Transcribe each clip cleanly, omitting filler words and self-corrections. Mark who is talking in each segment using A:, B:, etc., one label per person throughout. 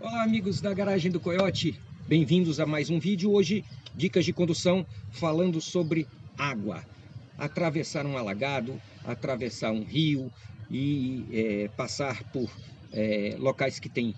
A: Olá, amigos da Garagem do Coiote, bem-vindos a mais um vídeo. Hoje, dicas de condução falando sobre água. Atravessar um alagado, atravessar um rio e passar por locais que tem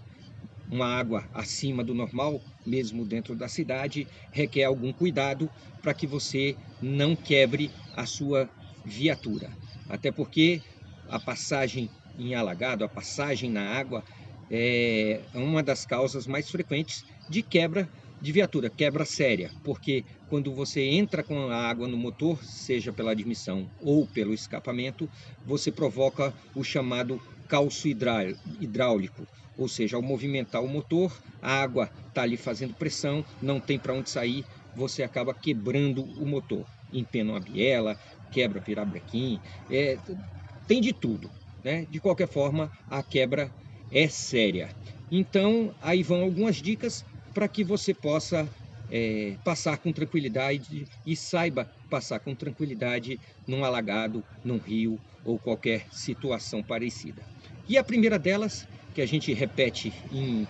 A: uma água acima do normal, mesmo dentro da cidade, requer algum cuidado para que você não quebre a sua viatura. Até porque a passagem em alagado, a passagem na água, é uma das causas mais frequentes de quebra de viatura, quebra séria, porque quando você entra com a água no motor, seja pela admissão ou pelo escapamento, você provoca o chamado calço hidráulico, ou seja, ao movimentar o motor, a água está ali fazendo pressão, não tem para onde sair, você acaba quebrando o motor, empena uma biela, quebra virabrequim, tem de tudo, né? De qualquer forma, a quebra é séria. Então, aí vão algumas dicas para que você possa passar com tranquilidade e saiba passar com tranquilidade num alagado, num rio ou qualquer situação parecida. E a primeira delas, que a gente repete em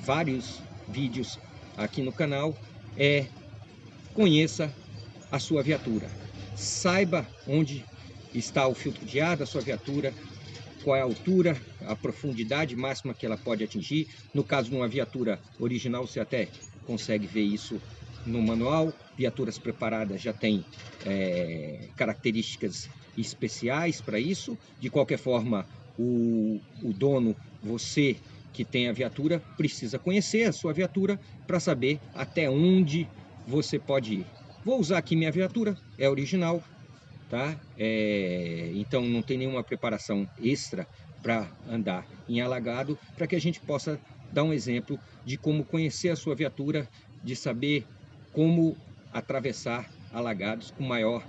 A: vários vídeos aqui no canal, é: conheça a sua viatura. Saiba onde está o filtro de ar da sua viatura, qual é a altura, a profundidade máxima que ela pode atingir. No caso de uma viatura original, você até consegue ver isso no manual. Viaturas preparadas já têm características especiais para isso. De qualquer forma, o dono, você que tem a viatura, precisa conhecer a sua viatura para saber até onde você pode ir. Vou usar aqui minha viatura, é original, tá? Então não tem nenhuma preparação extra para andar em alagado, para que a gente possa dar um exemplo de como conhecer a sua viatura, de saber como atravessar alagados com maior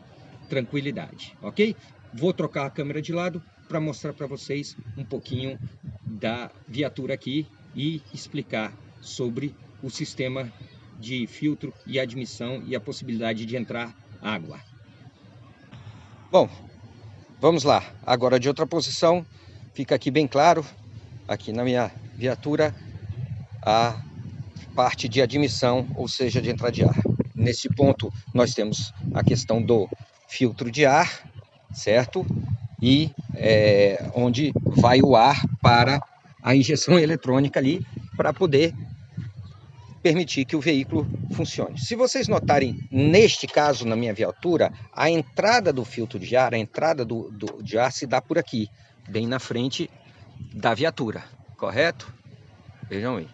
A: tranquilidade, ok? Vou trocar a câmera de lado para mostrar para vocês um pouquinho da viatura aqui e explicar sobre o sistema de filtro e admissão e a possibilidade de entrar água. Bom, vamos lá. Agora de outra posição, fica aqui bem claro, aqui na minha viatura, a parte de admissão, ou seja, de entrada de ar. Nesse ponto, nós temos a questão do filtro de ar, certo? E onde vai o ar para a injeção eletrônica ali, para poder permitir que o veículo funcione. Se vocês notarem, neste caso, na minha viatura, a entrada do filtro de ar, a entrada de ar se dá por aqui, bem na frente da viatura, correto? Vejam aí,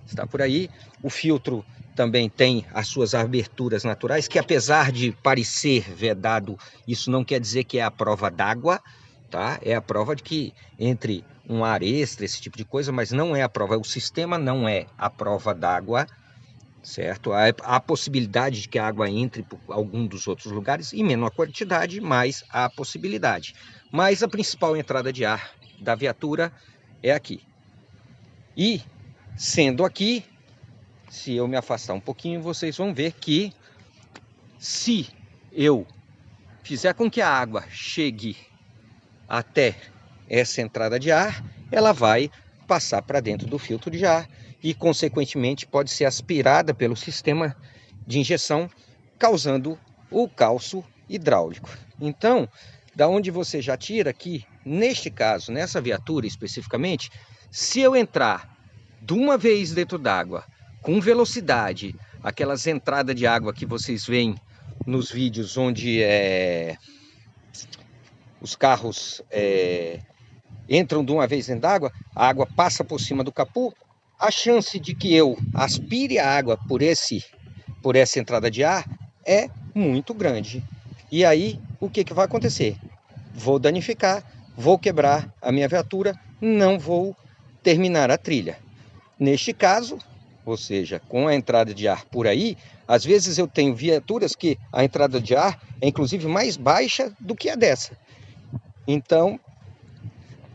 A: está por aí. O filtro também tem as suas aberturas naturais, que apesar de parecer vedado, isso não quer dizer que é a prova d'água, tá? É a prova de que entre um ar extra, esse tipo de coisa, mas não é a prova, o sistema não é a prova d'água, certo? Há possibilidade de que a água entre por algum dos outros lugares, em menor quantidade, mas há possibilidade. Mas a principal entrada de ar da viatura é aqui. E, sendo aqui, se eu me afastar um pouquinho, vocês vão ver que se eu fizer com que a água chegue até essa entrada de ar, ela vai passar para dentro do filtro de ar e, consequentemente, pode ser aspirada pelo sistema de injeção, causando o calço hidráulico. Então, da onde você já tira aqui, neste caso, nessa viatura especificamente, se eu entrar de uma vez dentro d'água, com velocidade, aquelas entradas de água que vocês veem nos vídeos onde os carros entram de uma vez dentro d'água, a água passa por cima do capô, a chance de que eu aspire a água por essa entrada de ar é muito grande. E aí, o que vai acontecer? Vou danificar, vou quebrar a minha viatura, não vou terminar a trilha. Neste caso, ou seja, com a entrada de ar por aí, às vezes eu tenho viaturas que a entrada de ar é inclusive mais baixa do que a dessa. Então,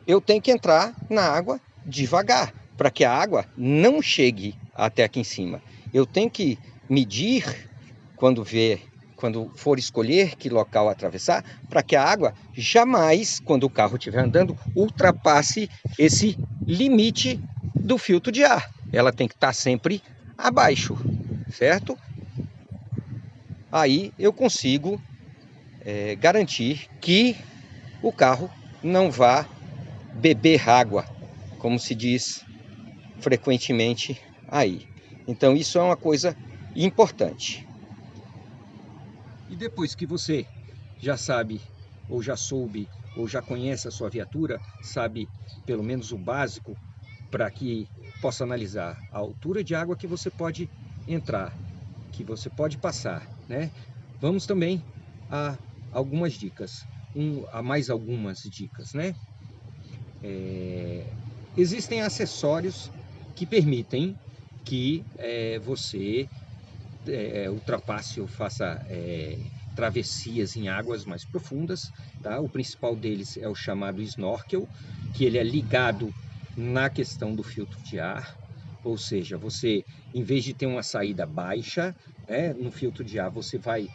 A: eu tenho que entrar na água devagar, para que a água não chegue até aqui em cima. Eu tenho que medir quando for escolher que local atravessar, para que a água jamais, quando o carro estiver andando, ultrapasse esse limite do filtro de ar. ela tem que estar sempre abaixo, certo? Aí eu consigo garantir que o carro não vá beber água, como se diz frequentemente aí. Então isso é uma coisa importante. E depois que você já sabe, ou já soube, ou já conhece a sua viatura, sabe pelo menos o básico para que possa analisar a altura de água que você pode entrar, que você pode passar, né? Vamos também a algumas dicas, a mais algumas dicas, né? Existem acessórios que permitem que você ultrapasse ou faça travessias em águas mais profundas, tá? O principal deles é o chamado snorkel, que ele é ligado na questão do filtro de ar, ou seja, você, em vez de ter uma saída baixa, no filtro de ar, você vai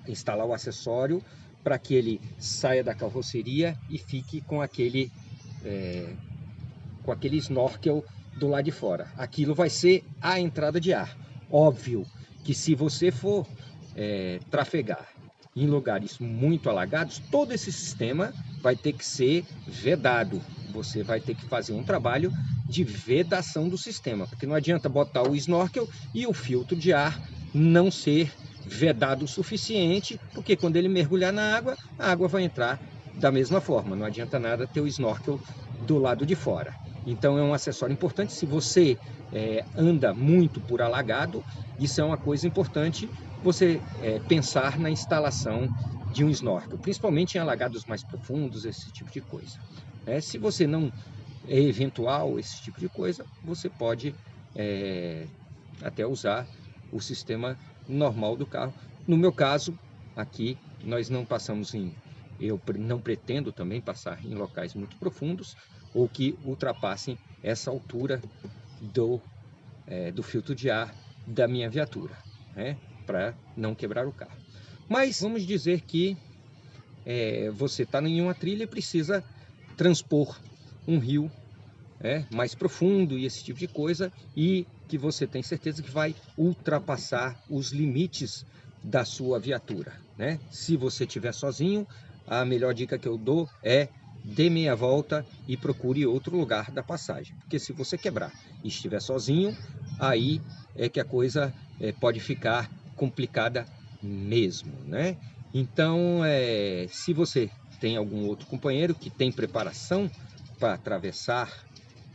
A: instalar o acessório para que ele saia da carroceria e fique com aquele snorkel do lado de fora. Aquilo vai ser a entrada de ar. Óbvio que se você for trafegar em lugares muito alagados, todo esse sistema vai ter que ser vedado. Você vai ter que fazer um trabalho de vedação do sistema, porque não adianta botar o snorkel e o filtro de ar não ser vedado o suficiente, porque quando ele mergulhar na água, a água vai entrar da mesma forma. Não adianta nada ter o snorkel do lado de fora. Então é um acessório importante. Se você anda muito por alagado, isso é uma coisa importante, você pensar na instalação de um snorkel, principalmente em alagados mais profundos, esse tipo de coisa. Se você não é eventual esse tipo de coisa, você pode até usar o sistema normal do carro. No meu caso, aqui, nós não passamos eu não pretendo também passar em locais muito profundos ou que ultrapassem essa altura do filtro de ar da minha viatura, para não quebrar o carro. Mas vamos dizer que você está em uma trilha e precisa transpor um rio mais profundo e esse tipo de coisa, e que você tem certeza que vai ultrapassar os limites da sua viatura, Se você estiver sozinho, a melhor dica que eu dou é dê meia volta e procure outro lugar da passagem, porque se você quebrar e estiver sozinho, aí é que a coisa pode ficar complicada mesmo, Então, se você tem algum outro companheiro que tem preparação para atravessar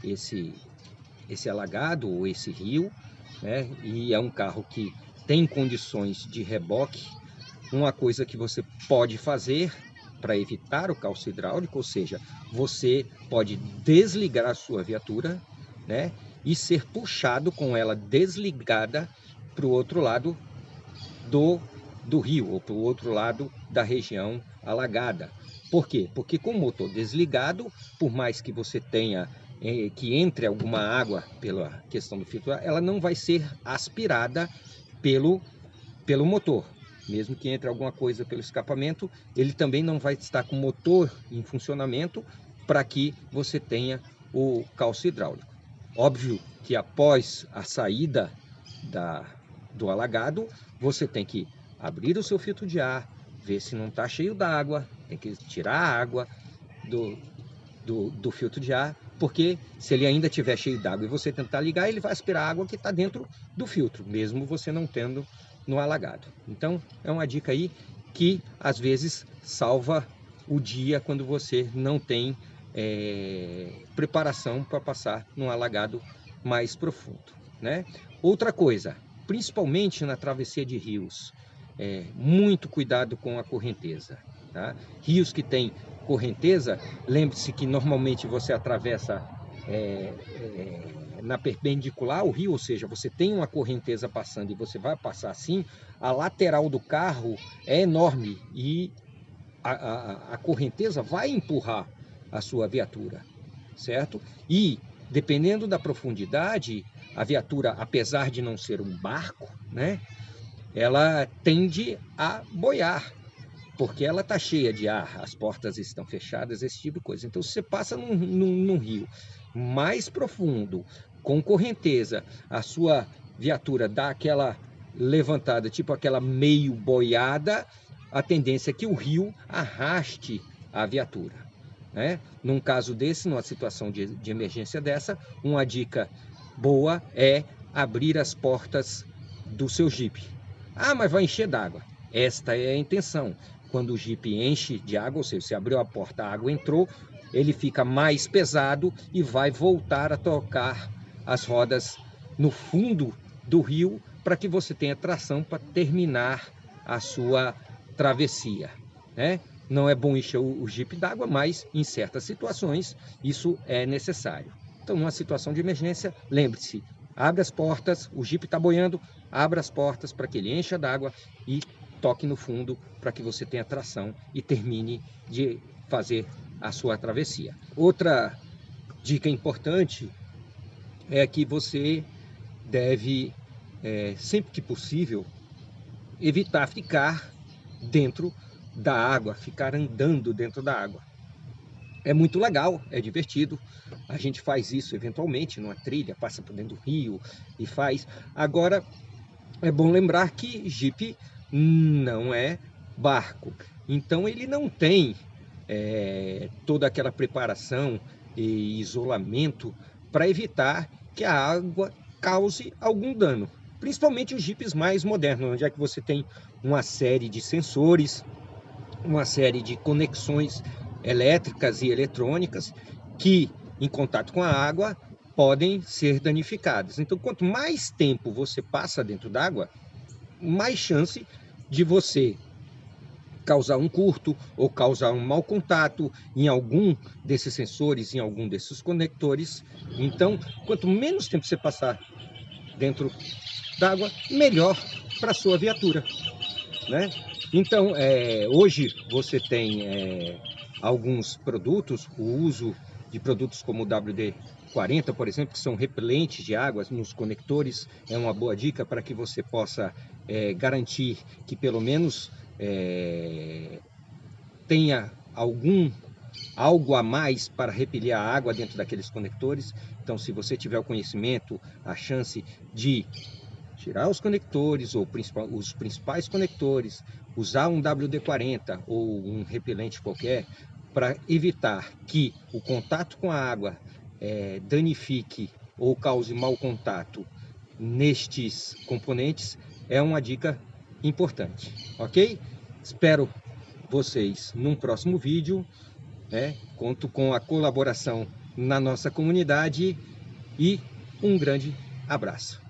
A: esse alagado ou esse rio, e é um carro que tem condições de reboque, uma coisa que você pode fazer para evitar o calço hidráulico, ou seja, você pode desligar a sua viatura, e ser puxado com ela desligada para o outro lado do rio, ou para o outro lado da região alagada. Por quê? Porque com o motor desligado, por mais que você tenha que entre alguma água pela questão do filtro, ela não vai ser aspirada pelo motor. Mesmo que entre alguma coisa pelo escapamento, ele também não vai estar com o motor em funcionamento para que você tenha o calço hidráulico. Óbvio que após a saída do alagado, você tem que abrir o seu filtro de ar, ver se não está cheio d'água, tem que tirar a água do filtro de ar, porque se ele ainda estiver cheio d'água e você tentar ligar, ele vai aspirar a água que está dentro do filtro, mesmo você não tendo no alagado. Então, é uma dica aí que, às vezes, salva o dia quando você não tem preparação para passar num alagado mais profundo, Outra coisa, principalmente na travessia de rios, muito cuidado com a correnteza, tá? Rios que tem correnteza, lembre-se que normalmente você atravessa na perpendicular ao rio, ou seja, você tem uma correnteza passando e você vai passar assim, a lateral do carro é enorme e a correnteza vai empurrar a sua viatura, certo? E dependendo da profundidade, a viatura, apesar de não ser um barco, ela tende a boiar, porque ela está cheia de ar, as portas estão fechadas, esse tipo de coisa. Então, se você passa num rio mais profundo, com correnteza, a sua viatura dá aquela levantada, tipo aquela meio boiada, a tendência é que o rio arraste a viatura, né? Num caso desse, numa situação de emergência dessa, uma dica boa é abrir as portas do seu Jeep. Ah, mas vai encher d'água. Esta é a intenção. Quando o Jeep enche de água, ou seja, você abriu a porta, a água entrou, ele fica mais pesado e vai voltar a tocar as rodas no fundo do rio para que você tenha tração para terminar a sua travessia, né? Não é bom encher o Jeep d'água, mas em certas situações isso é necessário. Então, numa situação de emergência, lembre-se, abre as portas, o Jeep está boiando, abra as portas para que ele encha d'água e toque no fundo para que você tenha tração e termine de fazer a sua travessia. Outra dica importante é que você deve, sempre que possível, evitar ficar dentro da água, ficar andando dentro da água. É muito legal, é divertido, a gente faz isso eventualmente numa trilha, passa por dentro do rio e faz. Agora, é bom lembrar que Jeep não é barco, então ele não tem toda aquela preparação e isolamento para evitar que a água cause algum dano. Principalmente os Jeeps mais modernos, onde é que você tem uma série de sensores, uma série de conexões elétricas e eletrônicas que, em contato com a água, podem ser danificadas. Então, quanto mais tempo você passa dentro d'água, mais chance de você causar um curto ou causar um mau contato em algum desses sensores, em algum desses conectores. Então, quanto menos tempo você passar dentro d'água, melhor para a sua viatura, né? Então, hoje você tem alguns produtos, o uso de produtos como o WD-40, por exemplo, que são repelentes de águas nos conectores, é uma boa dica para que você possa garantir que pelo menos tenha algo a mais para repelir a água dentro daqueles conectores. Então, se você tiver o conhecimento, a chance de tirar os conectores ou os principais conectores, usar um WD-40 ou um repelente qualquer para evitar que o contato com a água danifique ou cause mau contato nestes componentes, é uma dica importante, ok? Espero vocês num próximo vídeo, né? Conto com a colaboração na nossa comunidade e um grande abraço.